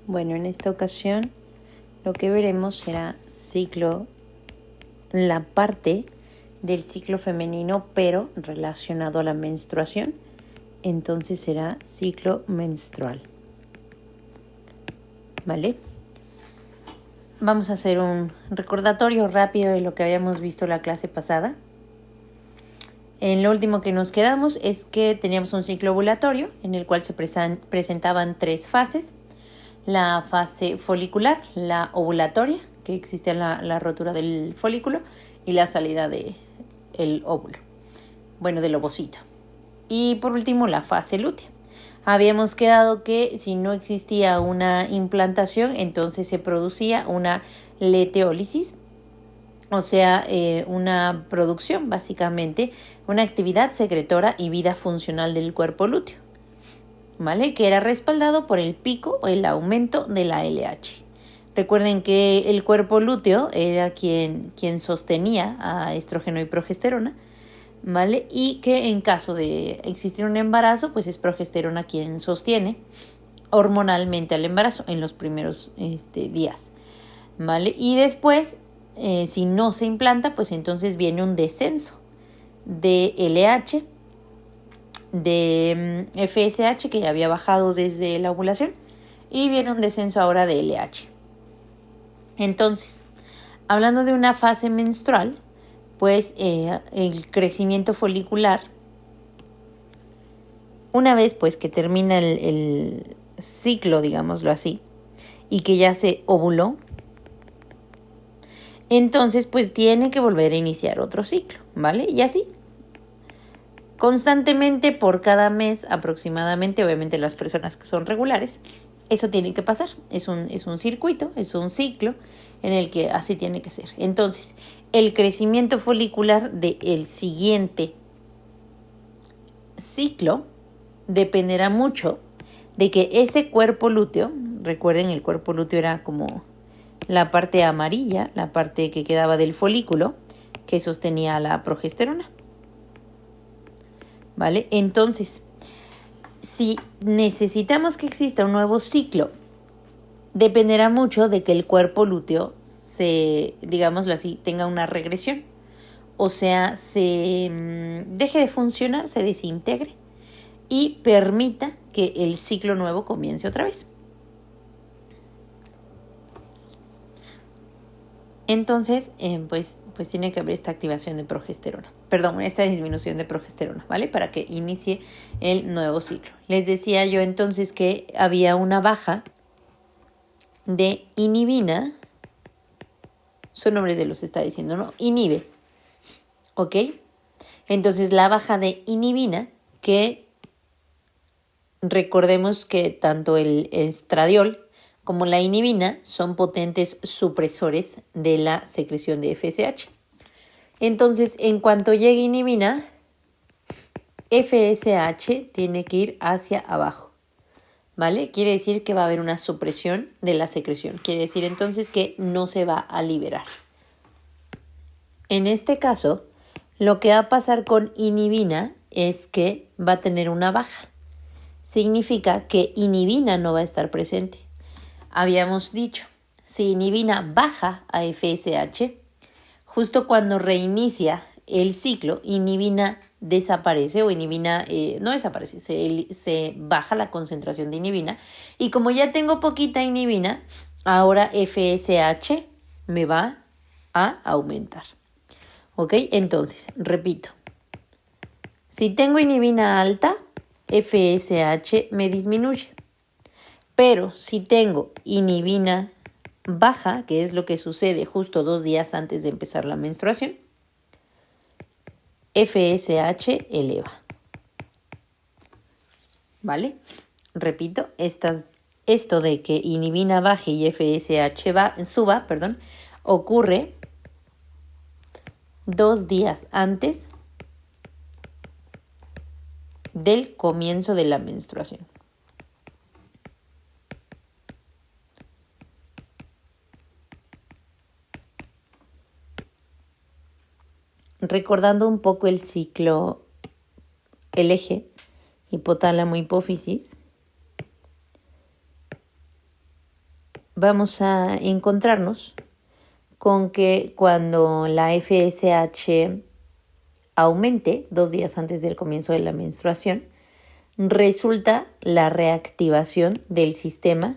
Bueno, en esta ocasión lo que veremos será la parte del ciclo femenino, pero relacionado a la menstruación. Entonces será ciclo menstrual. ¿Vale? Vamos a hacer un recordatorio rápido de lo que habíamos visto la clase pasada. En lo último que nos quedamos es que teníamos un ciclo ovulatorio en el cual se presentaban 3 fases. La fase folicular, la ovulatoria, que existe la rotura del folículo, y la salida del óvulo, del ovocito. Y por último, la fase lútea. Habíamos quedado que si no existía una implantación, entonces se producía una leteólisis, o sea, una producción, básicamente, una actividad secretora y vida funcional del cuerpo lúteo, ¿vale? Que era respaldado por el pico o el aumento de la LH. Recuerden que el cuerpo lúteo era quien sostenía a estrógeno y progesterona, ¿vale? Y que en caso de existir un embarazo, pues es progesterona quien sostiene hormonalmente al embarazo en los primeros días, ¿vale? Y después, si no se implanta, pues entonces viene un descenso de LH, de FSH, que ya había bajado desde la ovulación, y viene un descenso ahora de LH. Entonces, hablando de una fase menstrual, pues el crecimiento folicular, una vez pues que termina el ciclo, digámoslo así, y que ya se ovuló, entonces pues tiene que volver a iniciar otro ciclo, ¿vale? Y así, constantemente por cada mes aproximadamente, obviamente las personas que son regulares, eso tiene que pasar. Es un circuito, es un ciclo en el que así tiene que ser. Entonces, el crecimiento folicular del siguiente ciclo dependerá mucho de que ese cuerpo lúteo, recuerden, el cuerpo lúteo era como la parte amarilla, la parte que quedaba del folículo que sostenía la progesterona, ¿vale? Entonces, si necesitamos que exista un nuevo ciclo, dependerá mucho de que el cuerpo lúteo digámoslo así, tenga una regresión. O sea, se deje de funcionar, se desintegre y permita que el ciclo nuevo comience otra vez. Entonces, pues tiene que haber esta activación de progesterona. Esta disminución de progesterona, ¿vale? Para que inicie el nuevo ciclo. Les decía yo entonces que había una baja de inhibina. Su nombre se los está diciendo, ¿no? Inhibe. ¿Ok? Entonces, la baja de inhibina, que recordemos que tanto el estradiol como la inhibina son potentes supresores de la secreción de FSH. Entonces, en cuanto llegue inhibina, FSH tiene que ir hacia abajo, ¿vale? Quiere decir que va a haber una supresión de la secreción. Quiere decir entonces que no se va a liberar. En este caso, lo que va a pasar con inhibina es que va a tener una baja. Significa que inhibina no va a estar presente. Habíamos dicho, si inhibina baja a FSH, justo cuando reinicia el ciclo, inhibina desaparece o inhibina, no desaparece, se baja la concentración de inhibina. Y como ya tengo poquita inhibina, ahora FSH me va a aumentar. ¿Ok? Entonces, repito, si tengo inhibina alta, FSH me disminuye. Pero si tengo inhibina baja, que es lo que sucede justo 2 días antes de empezar la menstruación, FSH eleva. ¿Vale? Repito, esto de que inhibina baje y FSH suba, ocurre 2 días antes del comienzo de la menstruación. Recordando un poco el ciclo, el eje hipotálamo-hipófisis, vamos a encontrarnos con que cuando la FSH aumente 2 días antes del comienzo de la menstruación, resulta la reactivación del sistema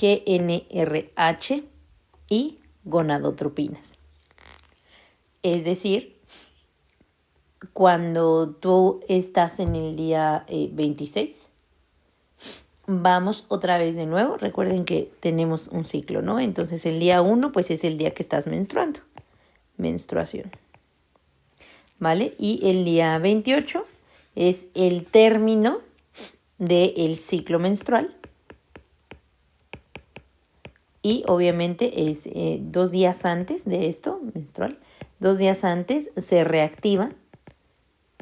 GnRH y gonadotropinas. Es decir, cuando tú estás en el día 26, vamos otra vez de nuevo. Recuerden que tenemos un ciclo, ¿no? Entonces el día 1 pues es el día que estás menstruando. Menstruación. ¿Vale? Y el día 28 es el término del ciclo menstrual. Y obviamente es 2 días antes de esto, menstrual, 2 días antes se reactiva,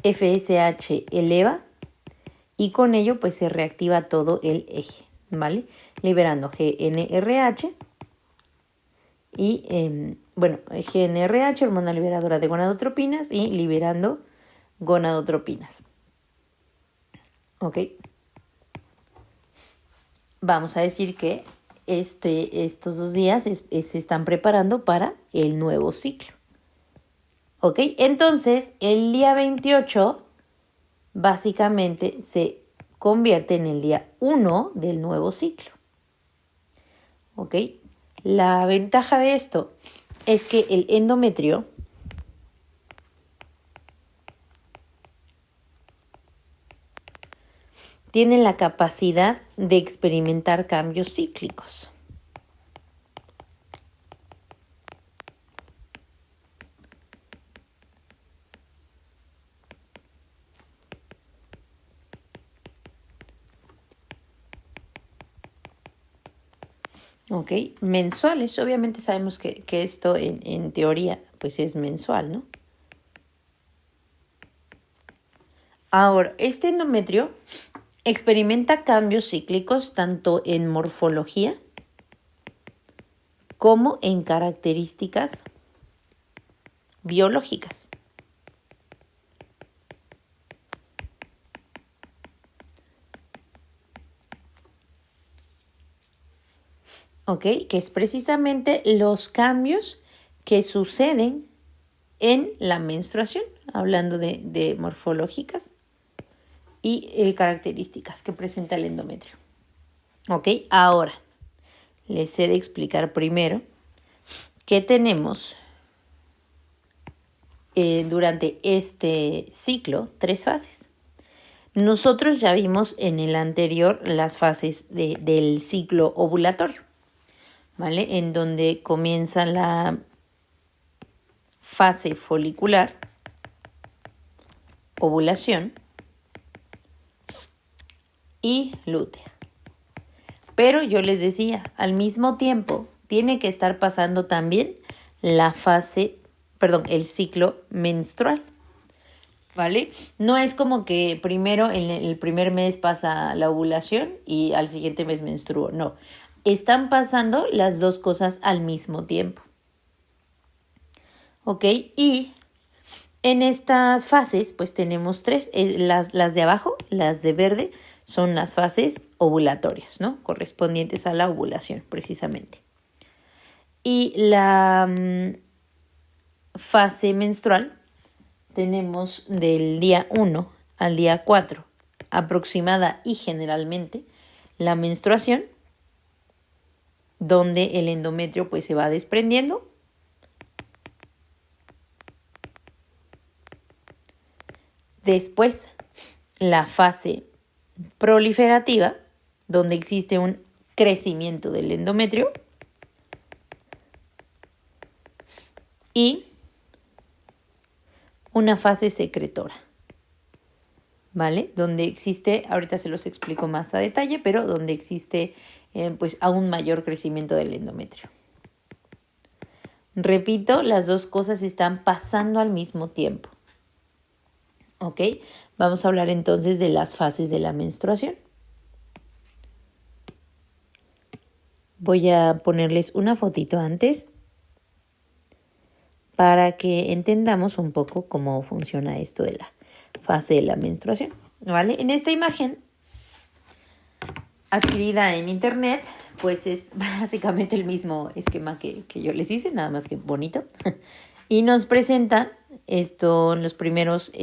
FSH eleva y con ello pues se reactiva todo el eje, ¿vale? Liberando GnRH y, GnRH, hormona liberadora de gonadotropinas, y liberando gonadotropinas. ¿Ok? Vamos a decir que estos 2 días se están preparando para el nuevo ciclo. ¿Ok? Entonces, el día 28 básicamente se convierte en el día 1 del nuevo ciclo. ¿Ok? La ventaja de esto es que el endometrio tiene la capacidad de experimentar cambios cíclicos. ¿Ok? Mensuales, obviamente sabemos que esto en teoría pues es mensual, ¿no? Ahora, este endometrio experimenta cambios cíclicos tanto en morfología como en características biológicas. ¿Ok? Que es precisamente los cambios que suceden en la menstruación, hablando de morfológicas y características que presenta el endometrio. ¿Ok? Ahora, les he de explicar primero que tenemos durante este ciclo 3 fases. Nosotros ya vimos en el anterior las fases del ciclo ovulatorio, ¿vale? En donde comienza la fase folicular, ovulación y lútea. Pero yo les decía, al mismo tiempo tiene que estar pasando también el ciclo menstrual, ¿vale? No es como que primero en el primer mes pasa la ovulación y al siguiente mes menstruo, no. Están pasando las dos cosas al mismo tiempo. ¿Ok? Y en estas fases pues tenemos 3, las de abajo, las de verde, son las fases ovulatorias, ¿no? Correspondientes a la ovulación, precisamente. Y la fase menstrual tenemos del día 1 al día 4, aproximada y generalmente, la menstruación, donde el endometrio pues se va desprendiendo. Después, la fase proliferativa, donde existe un crecimiento del endometrio. Y una fase secretora, ¿vale? Donde existe, ahorita se los explico más a detalle, pero donde existe pues aún mayor crecimiento del endometrio. Repito, las dos cosas están pasando al mismo tiempo. ¿Ok? Vamos a hablar entonces de las fases de la menstruación. Voy a ponerles una fotito antes para que entendamos un poco cómo funciona esto de la fase de la menstruación, ¿vale? En esta imagen adquirida en internet, pues es básicamente el mismo esquema que yo les hice, nada más que bonito. Y nos presenta esto en los primeros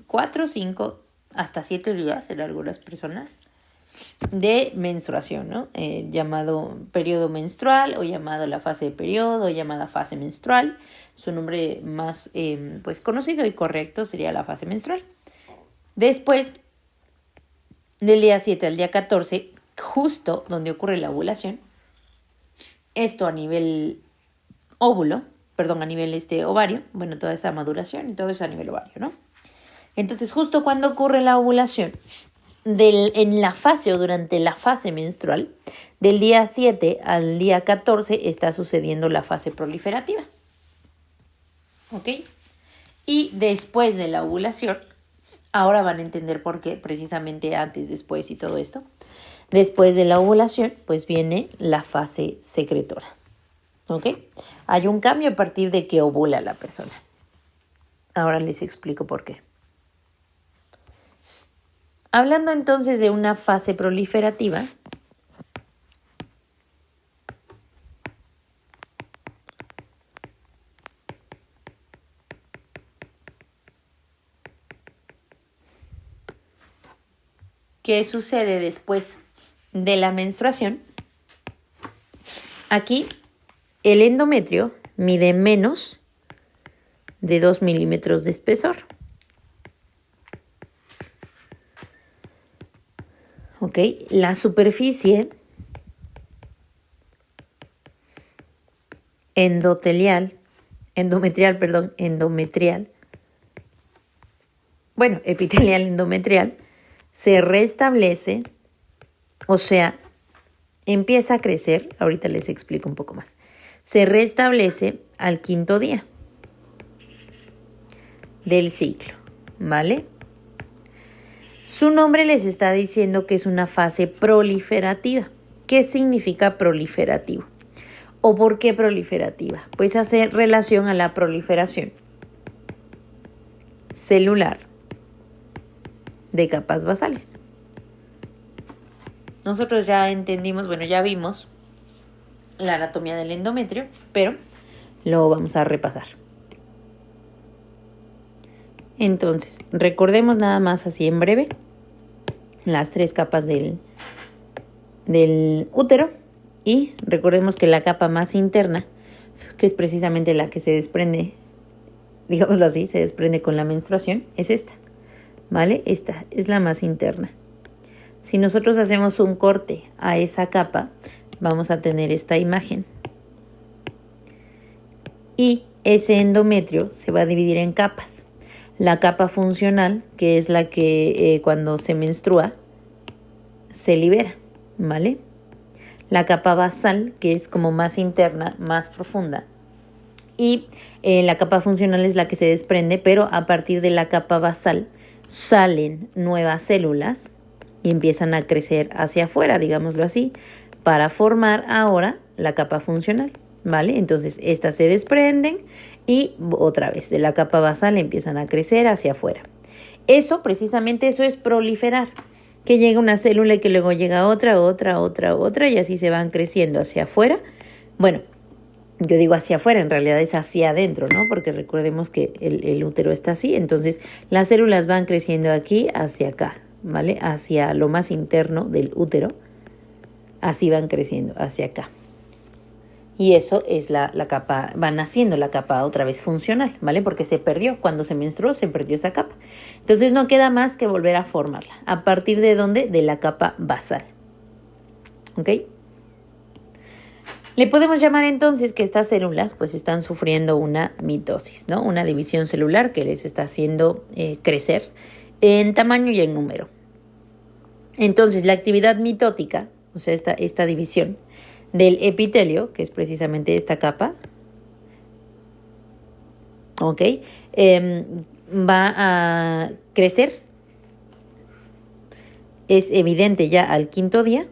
4, 5, hasta 7 días en algunas personas de menstruación, ¿no? Llamado periodo menstrual o llamado la fase de periodo o llamada fase menstrual. Su nombre más pues conocido y correcto sería la fase menstrual. Después, del día 7 al día 14, justo donde ocurre la ovulación, esto a nivel óvulo, perdón, a nivel ovario, bueno, toda esa maduración y todo eso a nivel ovario, ¿no? Entonces, justo cuando ocurre la ovulación, en la fase o durante la fase menstrual, del día 7 al día 14 está sucediendo la fase proliferativa. ¿Ok? Y después de la ovulación, ahora van a entender por qué, precisamente antes, después y todo esto. Después de la ovulación, pues viene la fase secretora. ¿Ok? Hay un cambio a partir de que ovula la persona. Ahora les explico por qué. Hablando entonces de una fase proliferativa, ¿qué sucede después de la menstruación? Aquí el endometrio mide menos de 2 milímetros de espesor. ¿Ok? La superficie endometrial, bueno, epitelial endometrial, se restablece, o sea, empieza a crecer, ahorita les explico un poco más, se restablece al 5.º día del ciclo, ¿vale? Su nombre les está diciendo que es una fase proliferativa. ¿Qué significa proliferativo? ¿O por qué proliferativa? Pues hace relación a la proliferación celular de capas basales. Nosotros ya entendimos, bueno, ya vimos la anatomía del endometrio, pero lo vamos a repasar. Entonces, recordemos nada más así en breve las 3 capas del útero y recordemos que la capa más interna, que es precisamente la que se desprende, digámoslo así, se desprende con la menstruación, es esta, ¿vale? Esta es la más interna. Si nosotros hacemos un corte a esa capa, vamos a tener esta imagen. Y ese endometrio se va a dividir en capas. La capa funcional, que es la que cuando se menstrua, se libera, ¿vale? La capa basal, que es como más interna, más profunda. Y la capa funcional es la que se desprende, pero a partir de la capa basal salen nuevas células y empiezan a crecer hacia afuera, digámoslo así, para formar ahora la capa funcional, ¿vale? Entonces, estas se desprenden y otra vez de la capa basal empiezan a crecer hacia afuera. Eso, precisamente eso es proliferar, que llega una célula y que luego llega otra y así se van creciendo hacia afuera. Bueno, yo digo hacia afuera, en realidad es hacia adentro, ¿no? Porque recordemos que el útero está así, entonces las células van creciendo aquí hacia acá, ¿vale? Hacia lo más interno del útero, así van creciendo hacia acá. Y eso es la capa, va naciendo la capa otra vez funcional, ¿vale? Porque se perdió, cuando se menstruó se perdió esa capa. Entonces no queda más que volver a formarla. ¿A partir de dónde? De la capa basal. ¿Ok? Le podemos llamar entonces que estas células pues están sufriendo una mitosis, ¿no? Una división celular que les está haciendo crecer en tamaño y en número. Entonces la actividad mitótica, o sea, esta división del epitelio, que es precisamente esta capa, ¿ok? Va a crecer. Es evidente ya al 5.º día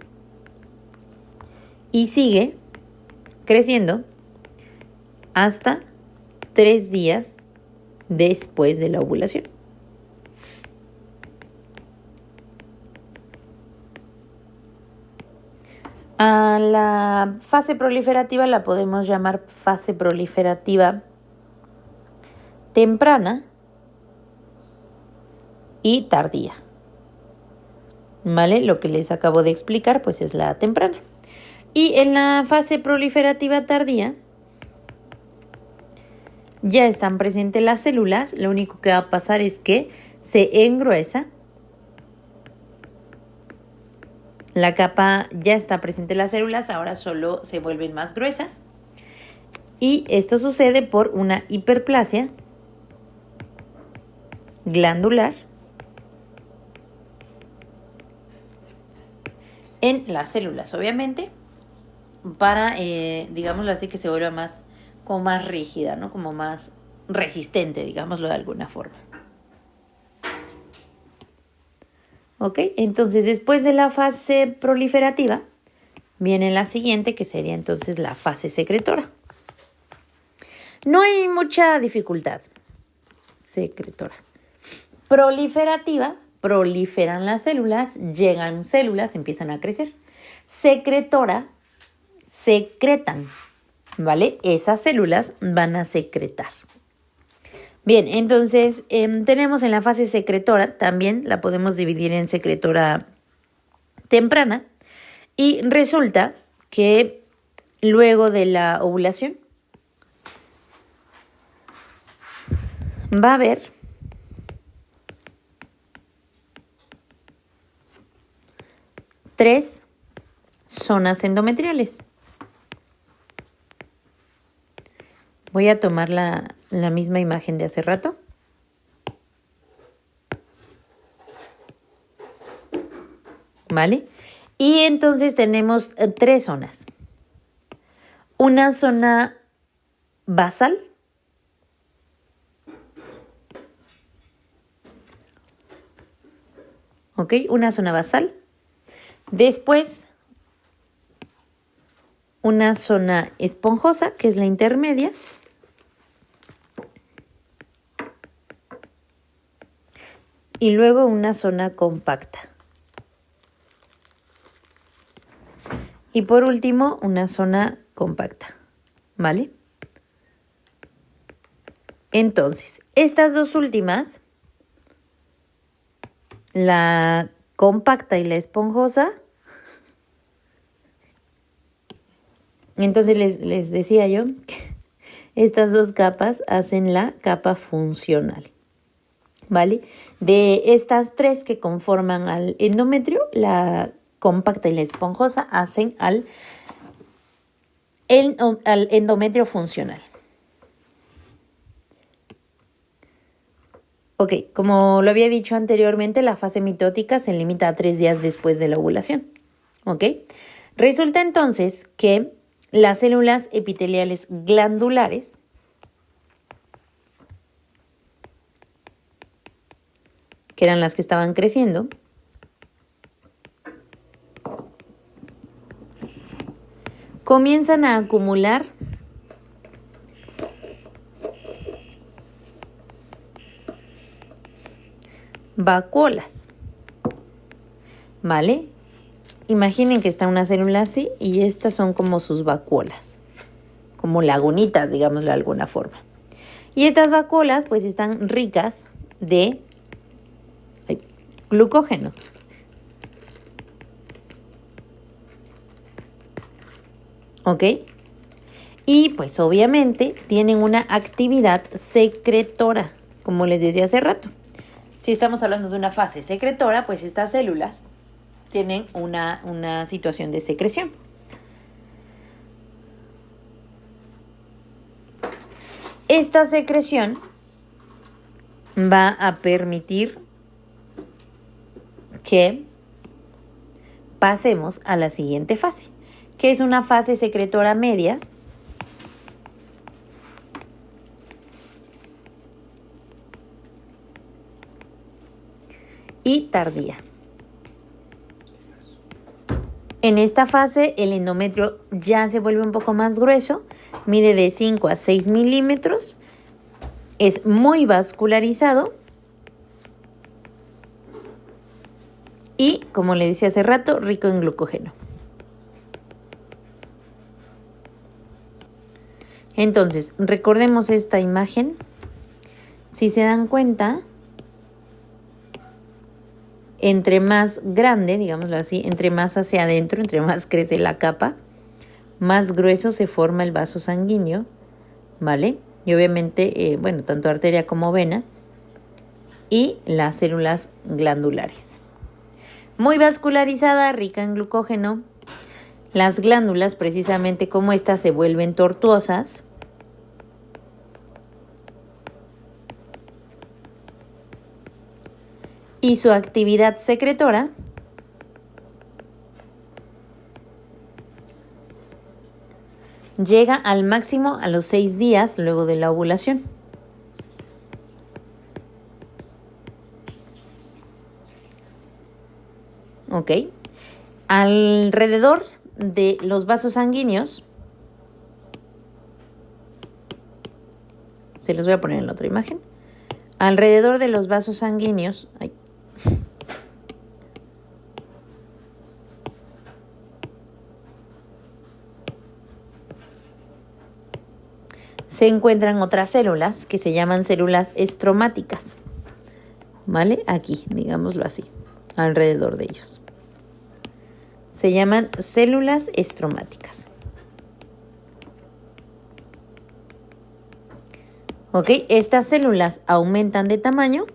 y sigue creciendo hasta 3 días después de la ovulación. A la fase proliferativa la podemos llamar fase proliferativa temprana y tardía. ¿Vale? Lo que les acabo de explicar pues es la temprana. Y en la fase proliferativa tardía ya están presentes las células, lo único que va a pasar es que se engruesa. La capa ya está presente en las células, ahora solo se vuelven más gruesas. Y esto sucede por una hiperplasia glandular en las células, obviamente, para, digámoslo así, que se vuelva más, como más rígida, ¿no? Como más resistente, digámoslo de alguna forma. ¿Ok? Entonces, después de la fase proliferativa, viene la siguiente, que sería entonces la fase secretora. No hay mucha dificultad. Secretora. Proliferativa, proliferan las células, llegan células, empiezan a crecer. Secretora, secretan, ¿vale? Esas células van a secretar. Bien, entonces tenemos en la fase secretora, también la podemos dividir en secretora temprana, y resulta que luego de la ovulación va a haber tres zonas endometriales. Voy a tomar la misma imagen de hace rato. ¿Vale? Y entonces tenemos tres zonas. Una zona basal. ¿Ok? Una zona basal. Después, una zona esponjosa, que es la intermedia. Y luego una zona compacta. Y por último, una zona compacta. ¿Vale? Entonces, estas dos últimas, la compacta y la esponjosa, entonces les decía yo que estas dos capas hacen la capa funcional. ¿Vale? De estas tres que conforman al endometrio, la compacta y la esponjosa hacen al endometrio funcional. Ok, como lo había dicho anteriormente, la fase mitótica se limita a 3 días después de la ovulación. Ok, resulta entonces que las células epiteliales glandulares que eran las que estaban creciendo, comienzan a acumular vacuolas, ¿vale? Imaginen que está una célula así y estas son como sus vacuolas, como lagunitas, digamos de alguna forma. Y estas vacuolas pues están ricas de glucógeno. ¿Ok? Y pues obviamente tienen una actividad secretora, como les decía hace rato. Si estamos hablando de una fase secretora, pues estas células tienen una situación de secreción. Esta secreción va a permitir que pasemos a la siguiente fase, que es una fase secretora media y tardía. En esta fase el endometrio ya se vuelve un poco más grueso, mide de 5 a 6 milímetros, es muy vascularizado y, como le decía hace rato, rico en glucógeno. Entonces, recordemos esta imagen. Si se dan cuenta, entre más grande, digámoslo así, entre más hacia adentro, entre más crece la capa, más grueso se forma el vaso sanguíneo, ¿vale? Y obviamente, bueno, tanto arteria como vena y las células glandulares. Muy vascularizada, rica en glucógeno. Las glándulas, precisamente como estas, se vuelven tortuosas. Y su actividad secretora llega al máximo a los 6 días luego de la ovulación. ¿Ok? Alrededor de los vasos sanguíneos, se los voy a poner en la otra imagen, alrededor de los vasos sanguíneos, se encuentran otras células que se llaman células estromáticas, ¿vale? Aquí, digámoslo así, alrededor de ellos. Se llaman células estromáticas. ¿Ok? Estas células aumentan de tamaño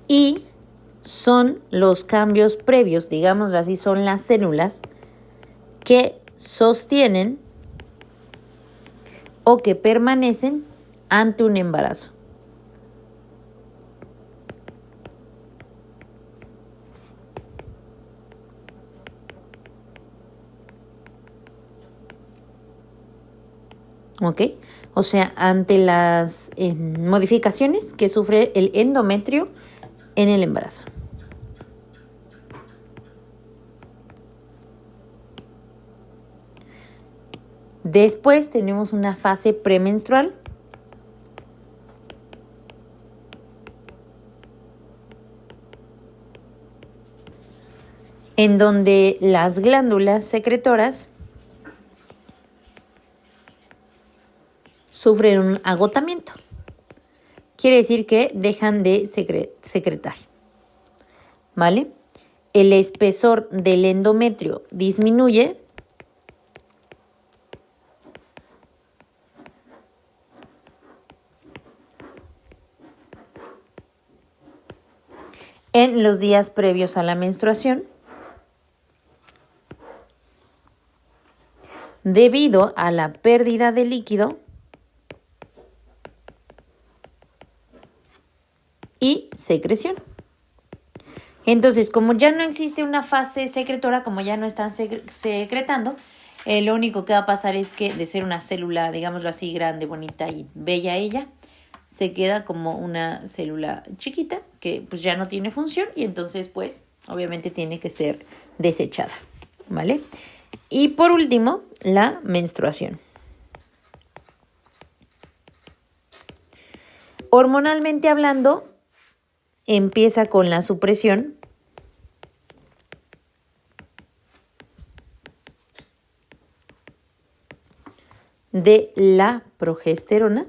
y son los cambios previos, digámoslo así, son las células que sostienen o que permanecen ante un embarazo. ¿Ok? O sea, ante las modificaciones que sufre el endometrio en el embarazo. Después tenemos una fase premenstrual. En donde las glándulas secretoras sufren un agotamiento. Quiere decir que dejan de secretar, ¿vale? El espesor del endometrio disminuye en los días previos a la menstruación debido a la pérdida de líquido y secreción. Entonces, como ya no existe una fase secretora, como ya no están secretando, lo único que va a pasar es que de ser una célula, digámoslo así, grande, bonita y bella ella, se queda como una célula chiquita que pues ya no tiene función y entonces pues obviamente tiene que ser desechada, ¿vale? Y por último, la menstruación. Hormonalmente hablando, empieza con la supresión de la progesterona.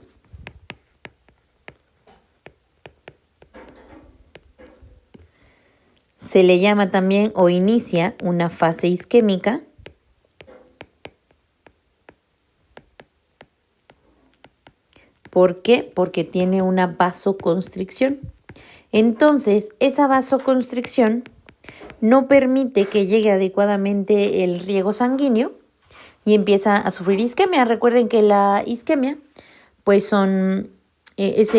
Se le llama también o inicia una fase isquémica. ¿Por qué? Porque tiene una vasoconstricción. Entonces, esa vasoconstricción no permite que llegue adecuadamente el riego sanguíneo y empieza a sufrir isquemia. Recuerden que la isquemia, pues es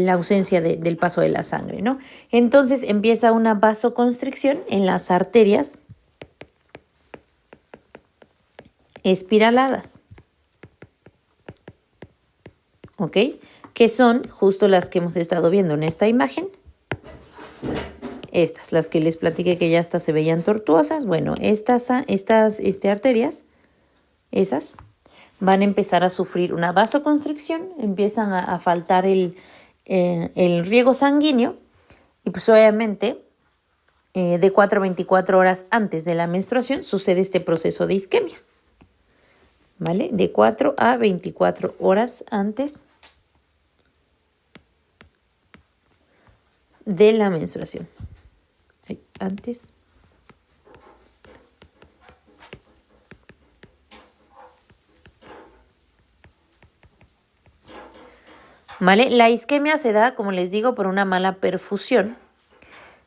la ausencia del paso de la sangre, ¿no? Entonces empieza una vasoconstricción en las arterias espiraladas, ¿ok? Que son justo las que hemos estado viendo en esta imagen. Estas, las que les platiqué que ya hasta se veían tortuosas. Bueno, estas arterias, esas, van a empezar a sufrir una vasoconstricción, empiezan a faltar el riego sanguíneo y pues obviamente de 4 a 24 horas antes de la menstruación sucede este proceso de isquemia. ¿Vale? De 4 a 24 horas antes de la menstruación. Antes. ¿Vale? La isquemia se da, como les digo, por una mala perfusión,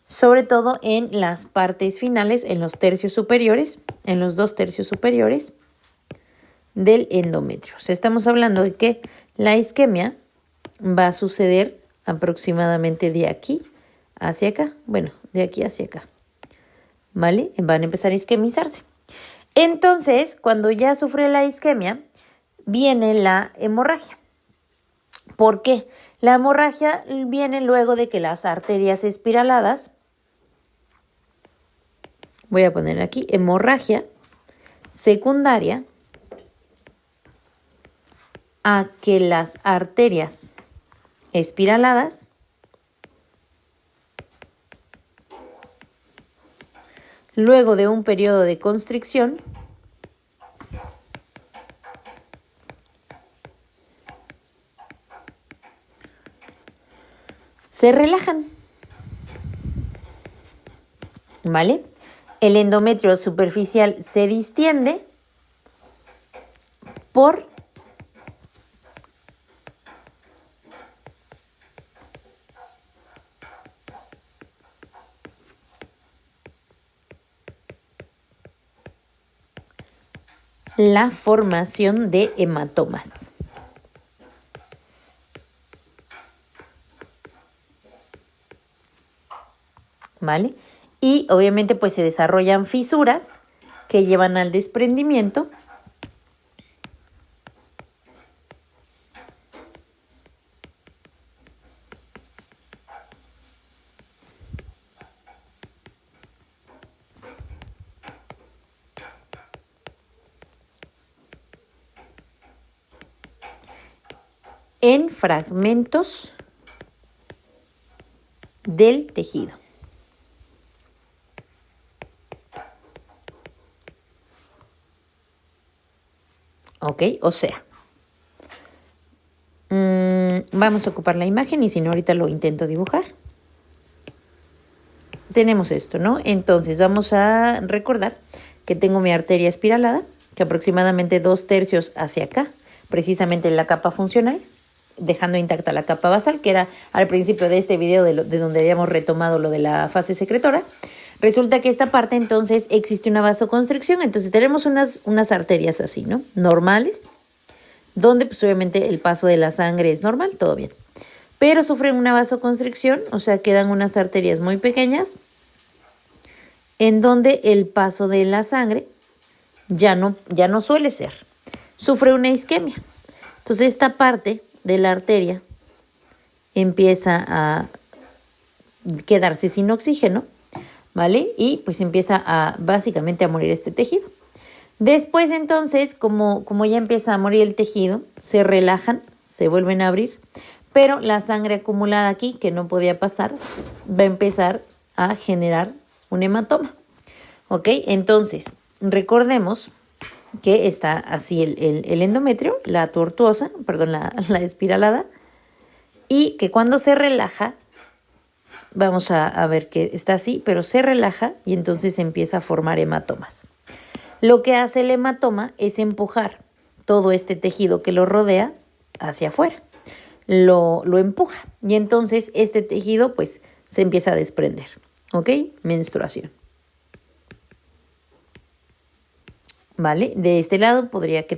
sobre todo en las partes finales, en los tercios superiores, en los 2 tercios superiores del endometrio. O sea, estamos hablando de que la isquemia va a suceder aproximadamente de aquí hacia acá. Bueno, de aquí hacia acá. ¿Vale? Van a empezar a isquemizarse. Entonces, cuando ya sufre la isquemia, viene la hemorragia. ¿Por qué? La hemorragia viene luego de que las arterias espiraladas, voy a poner aquí, hemorragia secundaria a que las arterias espiraladas luego de un periodo de constricción se relajan. ¿Vale? El endometrio superficial se distiende por la formación de hematomas. ¿Vale? Y obviamente pues se desarrollan fisuras que llevan al desprendimiento en fragmentos del tejido. ¿Ok? O sea, vamos a ocupar la imagen y si no ahorita lo intento dibujar. Tenemos esto, ¿no? Entonces vamos a recordar que tengo mi arteria espiralada, que aproximadamente 2 tercios hacia acá, precisamente en la capa funcional, dejando intacta la capa basal, que era al principio de este video de donde habíamos retomado lo de la fase secretora. Resulta que esta parte entonces existe una vasoconstricción, entonces tenemos unas arterias así, ¿no? Normales, donde pues obviamente el paso de la sangre es normal, todo bien. Pero sufren una vasoconstricción, o sea, quedan unas arterias muy pequeñas en donde el paso de la sangre ya no suele ser. Sufre una isquemia. Entonces esta parte de la arteria empieza a quedarse sin oxígeno, ¿vale? Y pues empieza básicamente a morir este tejido. Después entonces, como ya empieza a morir el tejido, se relajan, se vuelven a abrir, pero la sangre acumulada aquí, que no podía pasar, va a empezar a generar un hematoma. ¿Ok? Entonces, recordemos que está así el endometrio, la tortuosa, perdón, la espiralada, y que cuando se relaja, vamos a ver que está así, pero se relaja y entonces empieza a formar hematomas. Lo que hace el hematoma es empujar todo este tejido que lo rodea hacia afuera. Lo empuja y entonces este tejido pues se empieza a desprender. ¿Ok? Menstruación. ¿Vale? De este lado podría que